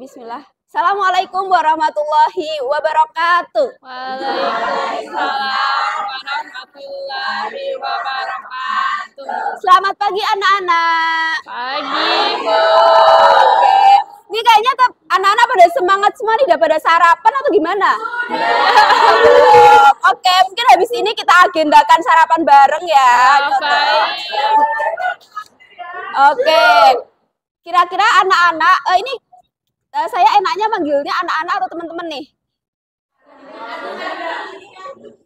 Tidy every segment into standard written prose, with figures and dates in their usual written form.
bismillah. Assalamualaikum warahmatullahi wabarakatuh. Waalaikumsalam warahmatullahi wabarakatuh. Selamat pagi anak-anak. Pagi, Bu. Oke. Ini kayaknya anak-anak pada semangat semua nih, udah pada sarapan atau gimana? Oke, mungkin habis ini kita agendakan sarapan bareng ya. Baik. Oke. Kira-kira anak-anak, ini saya enaknya manggilnya anak-anak atau teman-teman nih?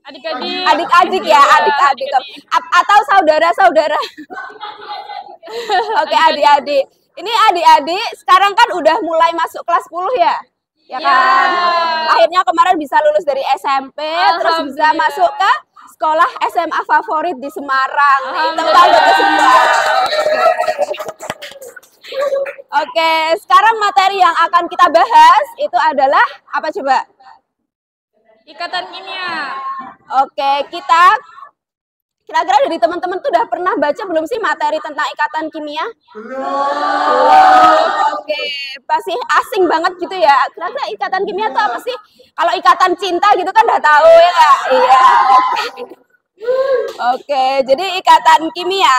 Adik-adik. Adik-adik ya, adik-adik. Atau saudara-saudara. Oke, adik-adik. Ini adik-adik sekarang kan udah mulai masuk kelas 10 ya? Ya kan? Akhirnya kemarin bisa lulus dari SMP, terus bisa masuk ke sekolah SMA favorit di Semarang. Tepuk untuk semua. Oke, sekarang materi yang akan kita bahas itu adalah apa coba? Ikatan kimia. Oke, kita kira-kira dari teman-teman tuh udah pernah baca belum sih materi tentang ikatan kimia? Belum. Oke, pasti asing banget gitu ya. Kira-kira ikatan kimia itu apa sih? Kalau ikatan cinta gitu kan udah tahu ya nggak? Iya. Oke, jadi ikatan kimia.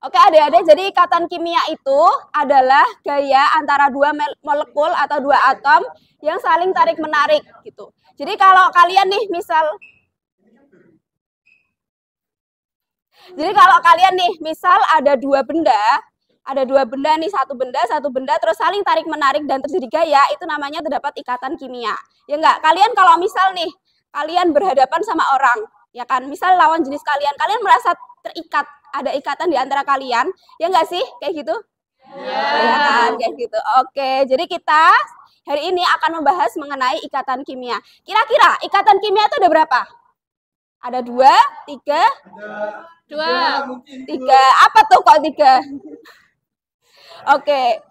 Oke adik-adik, jadi ikatan kimia itu adalah gaya antara dua molekul atau dua atom yang saling tarik-menarik gitu. Jadi kalau kalian nih misal ada dua benda nih, satu benda terus saling tarik-menarik dan terjadi gaya, itu namanya terdapat ikatan kimia. Ya enggak? Kalian kalau misal nih, kalian berhadapan sama orang, ya kan? Misal lawan jenis kalian merasa terikat, ada ikatan di antara kalian, ya enggak sih? Kayak gitu? Ya kan, kayak gitu. Oke, jadi kita hari ini akan membahas mengenai ikatan kimia. Kira-kira ikatan kimia itu ada berapa? Ada 2, 3? 2. 3. Apa tuh kok 3? Oke.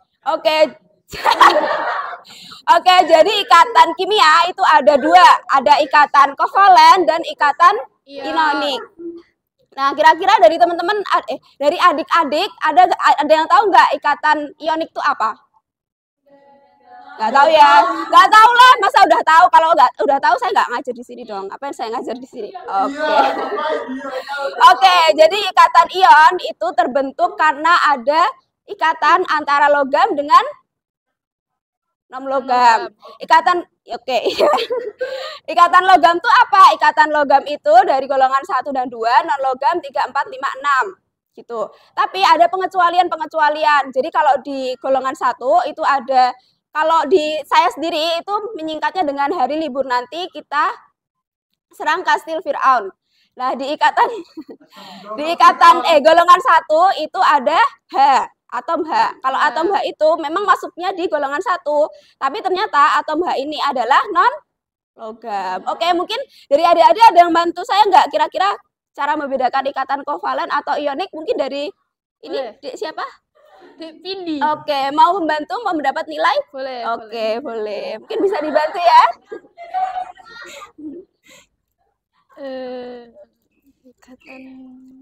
Oke, jadi ikatan kimia itu ada 2. Ada ikatan kovalen dan ikatan ionik. Nah, kira-kira dari teman-teman, dari adik-adik, ada yang tahu nggak ikatan ionik itu apa? Nggak tahu ya? Nggak tahu lah, masa udah tahu? Kalau udah tahu saya nggak ngajar di sini dong. Apa yang saya ngajar di sini? Oke, jadi ikatan ion itu terbentuk karena ada ikatan antara logam dengan non-logam. Ikatan logam itu apa? Ikatan logam itu dari golongan 1 dan 2, non-logam 3, 4, 5, 6. Gitu. Tapi ada pengecualian. Jadi kalau di golongan 1 itu ada, kalau di saya sendiri itu menyingkatnya dengan hari libur nanti kita serang kastil Firaun. Nah, di ikatan golongan 1 itu ada H. Atom H. Kalau atom H itu memang masuknya di golongan 1, tapi ternyata atom H ini adalah non-logam. Oke, mungkin dari adik-adik ada yang bantu saya nggak kira-kira cara membedakan ikatan kovalen atau ionik? Mungkin dari ini siapa? Pindi. Oke, mau membantu, mau mendapat nilai? Boleh. Oke, boleh. Mungkin bisa dibantu ya. Ikatan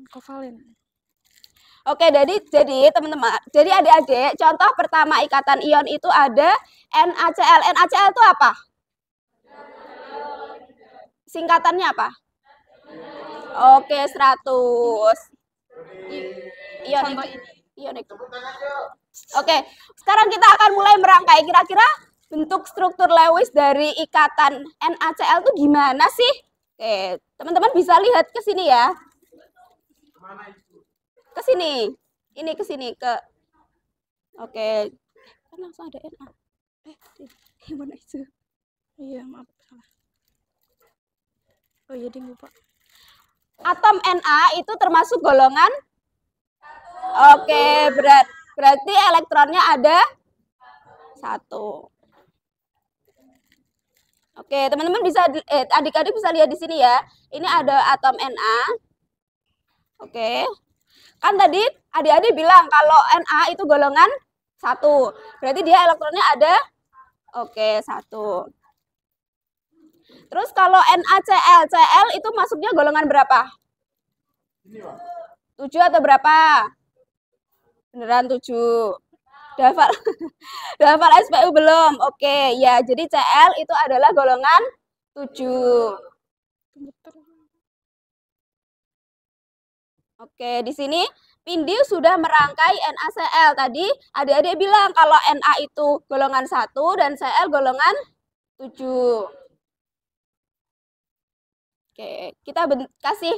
kovalen. Oke, jadi teman-teman, jadi adik-adik, contoh pertama ikatan ion itu ada NaCl. NaCl itu apa? Singkatannya apa? Oke, 100. Ionik. Oke, sekarang kita akan mulai merangkai kira-kira bentuk struktur Lewis dari ikatan NaCl itu gimana sih? Oke, teman-teman bisa lihat ke sini ya. Ke sini. Ini ke sini Oke. Kan langsung ada Na. Gimana itu? Iya, maaf salah. Oh iya, lupa. Atom Na itu termasuk golongan. Oke, berarti elektronnya ada 1. Oke, teman-teman bisa adik-adik bisa lihat di sini ya. Ini ada atom Na. Oke. Kan tadi adik-adik bilang kalau Na itu golongan 1. Berarti dia elektronnya ada 1. Terus kalau NaCl, Cl itu masuknya golongan berapa? 7 atau berapa? Beneran 7. Udah hafal? Udah hafal SPU belum? Oke, ya. Jadi Cl itu adalah golongan 7. Oke, di sini Pindi sudah merangkai NaCl. Tadi adik-adik bilang kalau Na itu golongan 1 dan Cl golongan 7. Oke, kita kasih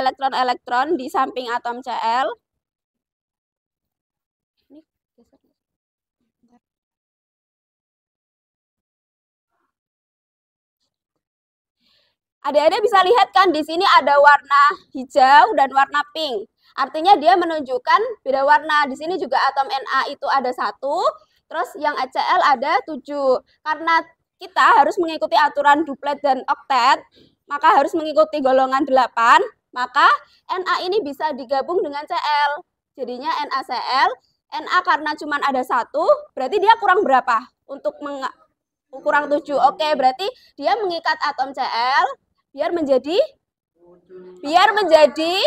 elektron-elektron di samping atom Cl. Adik-adik bisa lihat kan di sini ada warna hijau dan warna pink. Artinya dia menunjukkan beda warna. Di sini juga atom Na itu ada 1, terus yang HCl ada 7. Karena kita harus mengikuti aturan duplet dan oktet, maka harus mengikuti golongan 8, maka Na ini bisa digabung dengan Cl. Jadinya NaCl, Na karena cuma ada 1, berarti dia kurang berapa? Untuk kurang 7. Oke, berarti dia mengikat atom Cl biar menjadi oke, biar menjadi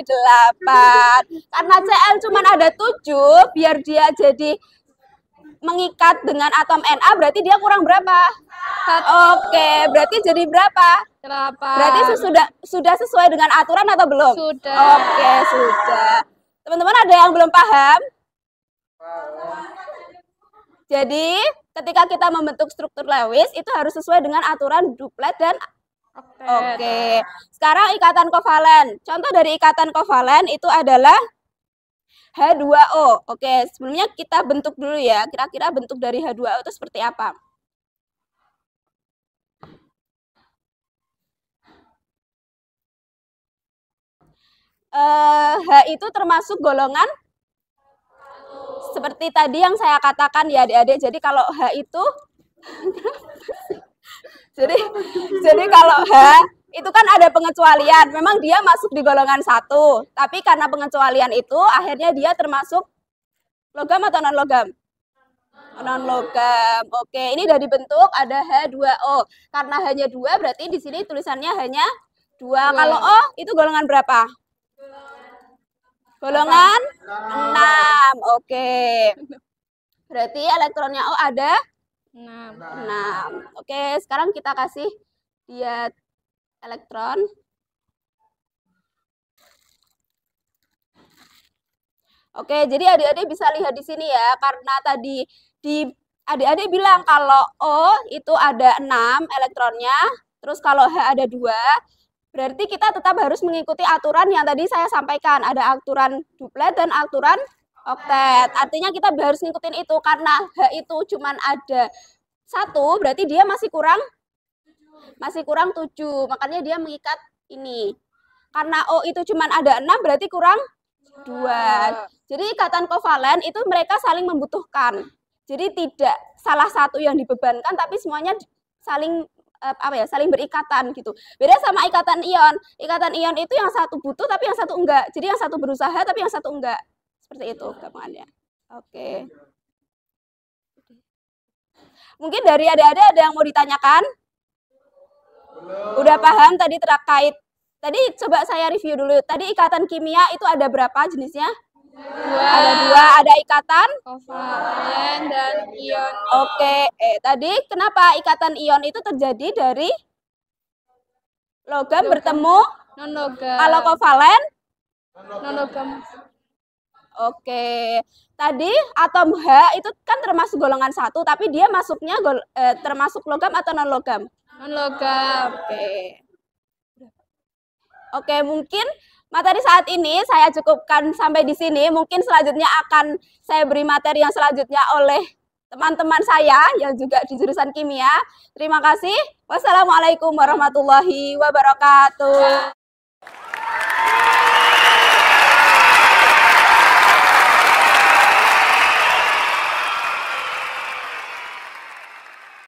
8. Karena Cl cuma ada 7, biar dia jadi mengikat dengan atom Na, berarti dia kurang berapa? Oke, berarti jadi berapa? 8. Berarti sudah sesuai dengan aturan atau belum? Sudah. Oke, sudah. Teman-teman ada yang belum paham? Jadi, ketika kita membentuk struktur Lewis, itu harus sesuai dengan aturan duplet dan oktet. Oke. Sekarang ikatan kovalen. Contoh dari ikatan kovalen itu adalah H2O. Oke, sebelumnya kita bentuk dulu ya. Kira-kira bentuk dari H2O itu seperti apa? H itu termasuk golongan seperti tadi yang saya katakan ya adik-adik. Jadi kalau H itu jadi kalau H itu kan ada pengecualian. Memang dia masuk di golongan 1, tapi karena pengecualian itu akhirnya dia termasuk logam atau non logam? Non logam. Oke, ini udah dibentuk ada H2O. Karena hanya 2 berarti di sini tulisannya hanya 2. Kalau O itu golongan berapa? Golongan 6. Oke. Berarti elektronnya O ada 6. Oke, sekarang kita kasih dia elektron. Oke, jadi adik-adik bisa lihat di sini ya, karena tadi adik-adik bilang kalau O itu ada 6 elektronnya, terus kalau H ada 2, berarti kita tetap harus mengikuti aturan yang tadi saya sampaikan. Ada aturan duplet dan aturan oktet. Artinya kita harus ngikutin itu, karena H itu cuma ada 1, berarti dia masih kurang 7. Makanya dia mengikat ini. Karena O itu cuma ada 6, berarti kurang 2. Jadi ikatan kovalen itu mereka saling membutuhkan. Jadi tidak salah satu yang dibebankan, tapi semuanya saling saling berikatan gitu. Beda sama ikatan ion. Ikatan ion itu yang satu butuh tapi yang satu enggak. Jadi yang satu berusaha tapi yang satu enggak. Seperti itu gampangannya. Oke. Mungkin dari adik-adik ada yang mau ditanyakan? Udah paham tadi terkait. Tadi coba saya review dulu. Tadi ikatan kimia itu ada berapa jenisnya? 2. Ada 2. Ada ikatan kovalen dan ion. Oke. Tadi kenapa ikatan ion itu terjadi dari logam bertemu non logam. Kalau kovalen Non logam. Oke. Tadi atom H itu kan termasuk golongan 1, tapi dia masuknya termasuk logam atau non logam? Non logam. Oke, mungkin materi saat ini saya cukupkan sampai di sini. Mungkin selanjutnya akan saya beri materi yang selanjutnya oleh teman-teman saya yang juga di jurusan kimia. Terima kasih. Wassalamualaikum warahmatullahi wabarakatuh.